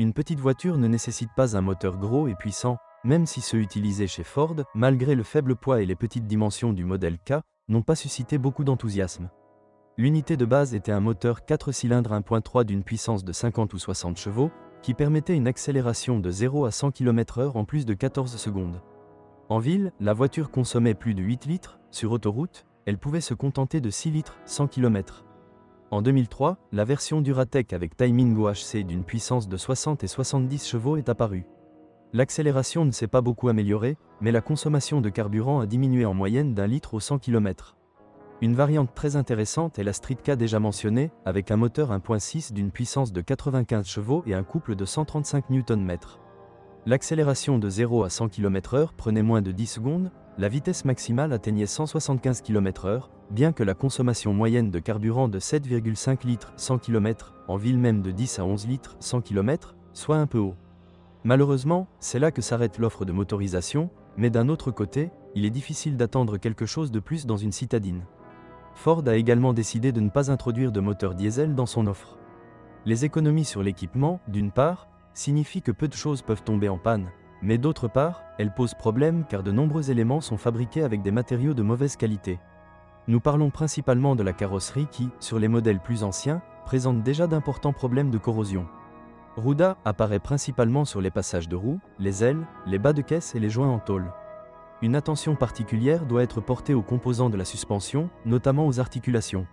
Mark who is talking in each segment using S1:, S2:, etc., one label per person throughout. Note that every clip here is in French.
S1: Une petite voiture ne nécessite pas un moteur gros et puissant, même si ceux utilisés chez Ford, malgré le faible poids et les petites dimensions du modèle K, n'ont pas suscité beaucoup d'enthousiasme. L'unité de base était un moteur 4 cylindres 1.3 d'une puissance de 50 ou 60 chevaux, qui permettait une accélération de 0 à 100 km/h en plus de 14 secondes. En ville, la voiture consommait plus de 8 litres, sur autoroute, elle pouvait se contenter de 6 litres 100 km. En 2003, la version Duratec avec timing OHC d'une puissance de 60 et 70 chevaux est apparue. L'accélération ne s'est pas beaucoup améliorée, mais la consommation de carburant a diminué en moyenne d'1 litre au 100 km. Une variante très intéressante est la Street K déjà mentionnée, avec un moteur 1.6 d'une puissance de 95 chevaux et un couple de 135 Nm. L'accélération de 0 à 100 km/h prenait moins de 10 secondes, la vitesse maximale atteignait 175 km/h, bien que la consommation moyenne de carburant de 7,5 litres 100 km, en ville même de 10 à 11 litres 100 km, soit un peu haut. Malheureusement, c'est là que s'arrête l'offre de motorisation, mais d'un autre côté, il est difficile d'attendre quelque chose de plus dans une citadine. Ford a également décidé de ne pas introduire de moteur diesel dans son offre. Les économies sur l'équipement, d'une part, signifient que peu de choses peuvent tomber en panne, mais d'autre part, elles posent problème car de nombreux éléments sont fabriqués avec des matériaux de mauvaise qualité. Nous parlons principalement de la carrosserie qui, sur les modèles plus anciens, présente déjà d'importants problèmes de corrosion. Rouda apparaît principalement sur les passages de roues, les ailes, les bas de caisse et les joints en tôle. Une attention particulière doit être portée aux composants de la suspension, notamment aux articulations.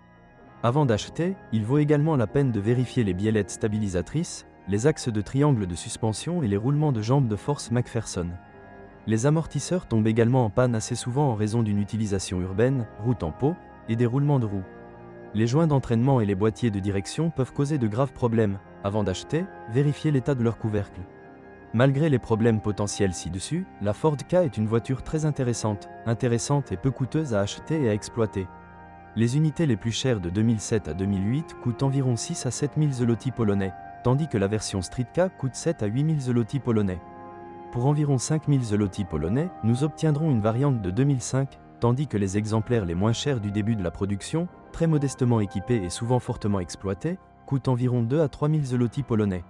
S1: Avant d'acheter, il vaut également la peine de vérifier les biellettes stabilisatrices, les axes de triangle de suspension et les roulements de jambes de force McPherson. Les amortisseurs tombent également en panne assez souvent en raison d'une utilisation urbaine, route en pot, et des roulements de roues. Les joints d'entraînement et les boîtiers de direction peuvent causer de graves problèmes. Avant d'acheter, vérifiez l'état de leur couvercle. Malgré les problèmes potentiels ci-dessus, la Ford Ka est une voiture très intéressante et peu coûteuse à acheter et à exploiter. Les unités les plus chères de 2007 à 2008 coûtent environ 6 à 7 000 zloty polonais, tandis que la version Street Ka coûte 7 à 8 000 zloty polonais. Pour environ 5 000 zloty polonais, nous obtiendrons une variante de 2005, tandis que les exemplaires les moins chers du début de la production, très modestement équipés et souvent fortement exploités, coûtent environ 2 à 3 000 zloty polonais.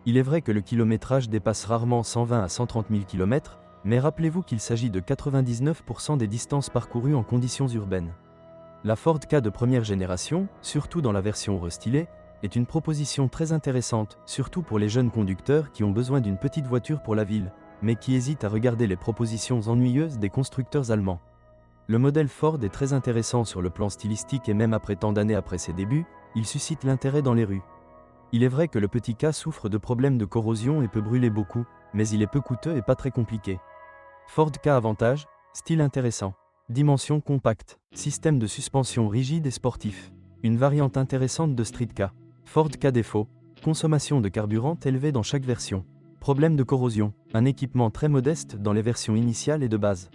S1: Il est vrai que le kilométrage dépasse rarement 120 à 130 000 km, mais rappelez-vous qu'il s'agit de 99% des distances parcourues en conditions urbaines. La Ford Ka de première génération, surtout dans la version restylée, est une proposition très intéressante, surtout pour les jeunes conducteurs qui ont besoin d'une petite voiture pour la ville, mais qui hésitent à regarder les propositions ennuyeuses des constructeurs allemands. Le modèle Ford est très intéressant sur le plan stylistique et même après tant d'années après ses débuts, il suscite l'intérêt dans les rues. Il est vrai que le petit Ka souffre de problèmes de corrosion et peut brûler beaucoup, mais il est peu coûteux et pas très compliqué. Ford Ka avantage, style intéressant, dimension compacte, système de suspension rigide et sportif, une variante intéressante de Street Ka. Ford Ka défaut, consommation de carburant élevée dans chaque version, problème de corrosion, un équipement très modeste dans les versions initiales et de base.